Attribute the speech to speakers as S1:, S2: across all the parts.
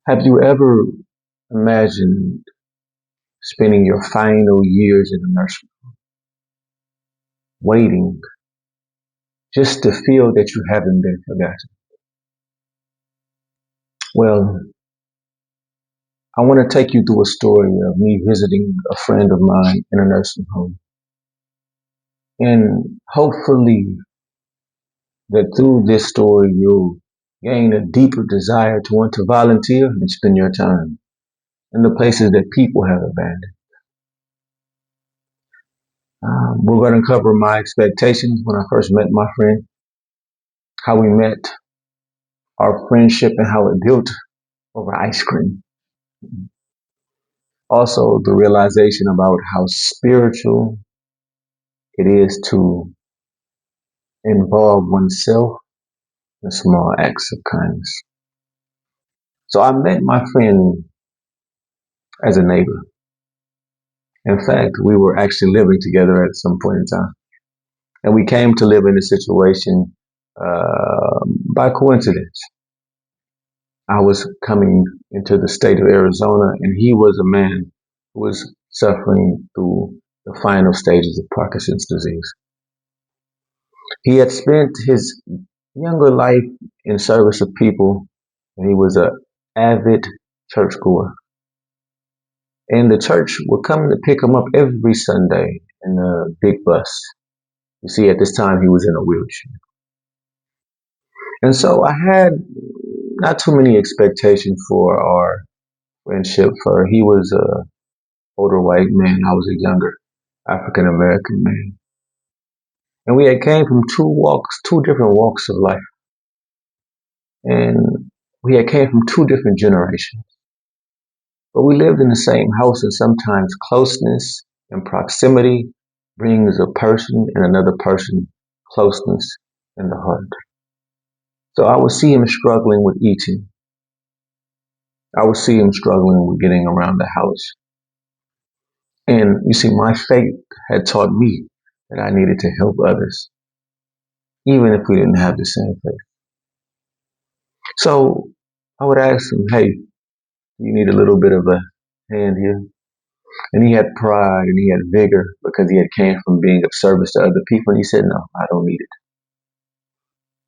S1: Have you ever imagined spending your final years in a nursing, waiting just to feel that you haven't been forgotten? Well, I want to take you through a story of me visiting a friend of mine in a nursing home. And hopefully that through this story, you'll gain a deeper desire to want to volunteer and spend your time in the places that people have abandoned. We're going to cover my expectations when I first met my friend, how we met, our friendship, and how it built over ice cream. Also, the realization about how spiritual it is to involve oneself in small acts of kindness. So I met my friend as a neighbor. In fact, we were actually living together at some point in time. And we came to live in a situation by coincidence. I was coming into the state of Arizona, and he was a man who was suffering through the final stages of Parkinson's disease. He had spent his younger life in service of people, and he was an avid churchgoer. And the church would come to pick him up every Sunday in a big bus. You see, at this time, he was in a wheelchair. And so I had not too many expectations for our friendship, for he was an older white man, I was a younger African American man. And we had came from two different walks of life. And we had came from two different generations. But we lived in the same house, and sometimes closeness and proximity brings a person and another person closeness in the heart. So I would see him struggling with eating. I would see him struggling with getting around the house. And you see, my faith had taught me that I needed to help others, even if we didn't have the same faith. So I would ask him, hey, you need a little bit of a hand here. And he had pride and he had vigor because he had came from being of service to other people. And he said, no, I don't need it.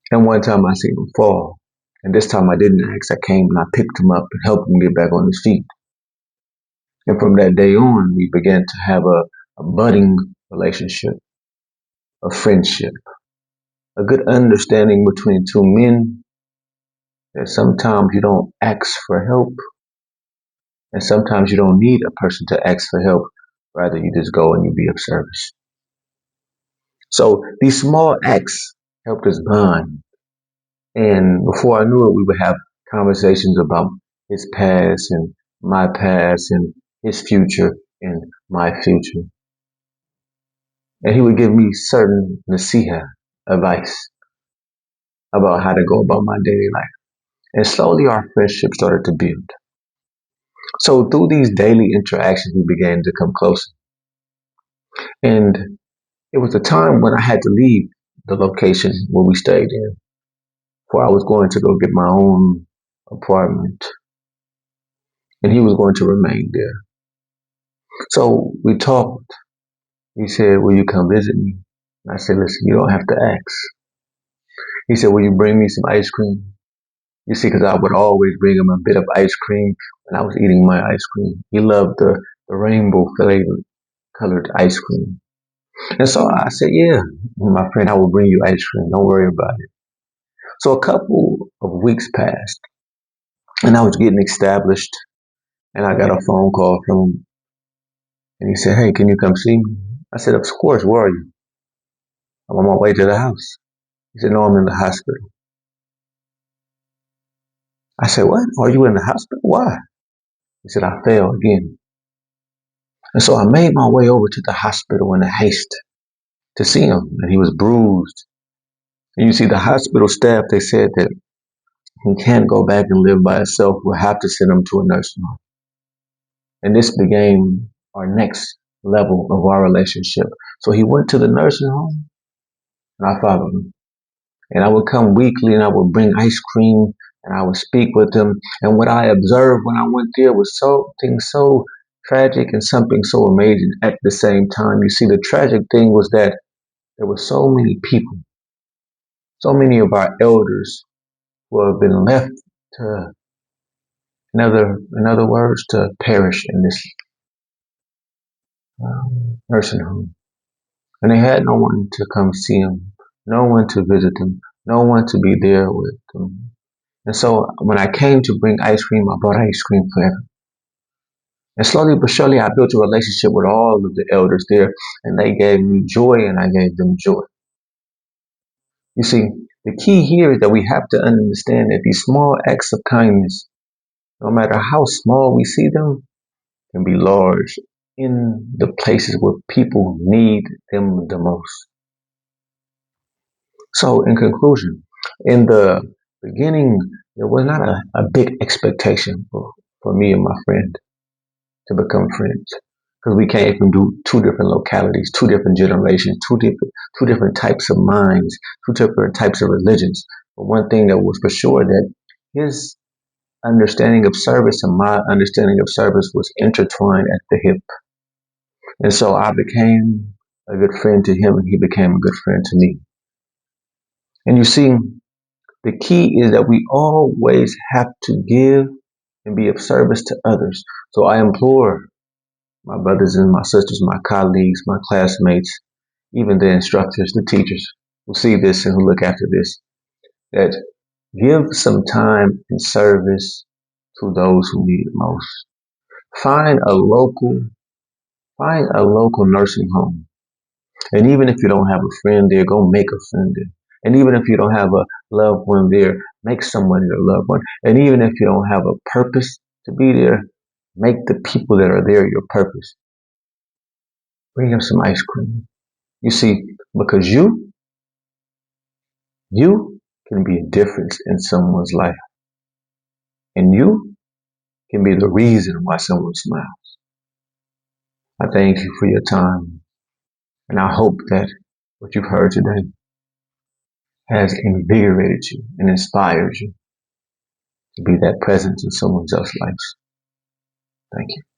S1: And one time I seen him fall. And this time I didn't ask. I came and I picked him up and helped him get back on his feet. And from that day on, we began to have a budding relationship, a friendship, a good understanding between two men that sometimes you don't ask for help. And sometimes you don't need a person to ask for help. Rather, you just go and you be of service. So these small acts helped us bond. And before I knew it, we would have conversations about his past and my past and his future and my future. And he would give me certain nasiha, advice about how to go about my daily life. And slowly our friendship started to build. So through these daily interactions, we began to come closer. And it was a time when I had to leave the location where we stayed in, for I was going to go get my own apartment. And he was going to remain there. So we talked. He said, will you come visit me? And I said, listen, you don't have to ask. He said, will you bring me some ice cream? You see, because I would always bring him a bit of ice cream when I was eating my ice cream. He loved the rainbow flavored colored ice cream. And so I said, yeah, my friend, I will bring you ice cream. Don't worry about it. So a couple of weeks passed and I was getting established and I got a phone call from him and he said, hey, can you come see me? I said, of course, where are you? I'm on my way to the house. He said, no, I'm in the hospital. I said, what? Are you in the hospital? Why? He said, I fell again. And so I made my way over to the hospital in a haste to see him. And he was bruised. And you see, the hospital staff, they said that he can't go back and live by himself. We'll have to send him to a nursing home. And this became our next level of our relationship. So he went to the nursing home and I followed him. And I would come weekly and I would bring ice cream and I would speak with them. And what I observed when I went there was something so tragic and something so amazing at the same time. You see, the tragic thing was that there were so many people, so many of our elders who have been left to, in other words, to perish in this nursing home. And they had no one to come see them, no one to visit them, no one to be there with them. And so when I came to bring ice cream, I brought ice cream for everyone. And slowly but surely, I built a relationship with all of the elders there, and they gave me joy, and I gave them joy. You see, the key here is that we have to understand that these small acts of kindness, no matter how small we see them, can be large in the places where people need them the most. So, in conclusion, in the beginning, there was not a big expectation for me and my friend to become friends because we came from two different localities, two different generations, two different types of minds, two different types of religions. But one thing that was for sure that his understanding of service and my understanding of service was intertwined at the hip. And so I became a good friend to him and he became a good friend to me. And you see, the key is that we always have to give and be of service to others. So I implore my brothers and my sisters, my colleagues, my classmates, even the instructors, the teachers who see this and who look after this, that give some time and service to those who need it most. Find a local, find a local nursing home. And even if you don't have a friend there, go make a friend there. And even if you don't have a loved one there, make someone your loved one. And even if you don't have a purpose to be there, make the people that are there your purpose. Bring them some ice cream. You see, because you can be a difference in someone's life. And you can be the reason why someone smiles. I thank you for your time. And I hope that what you've heard today has invigorated you and inspired you to be that presence in someone else's life. Thank you.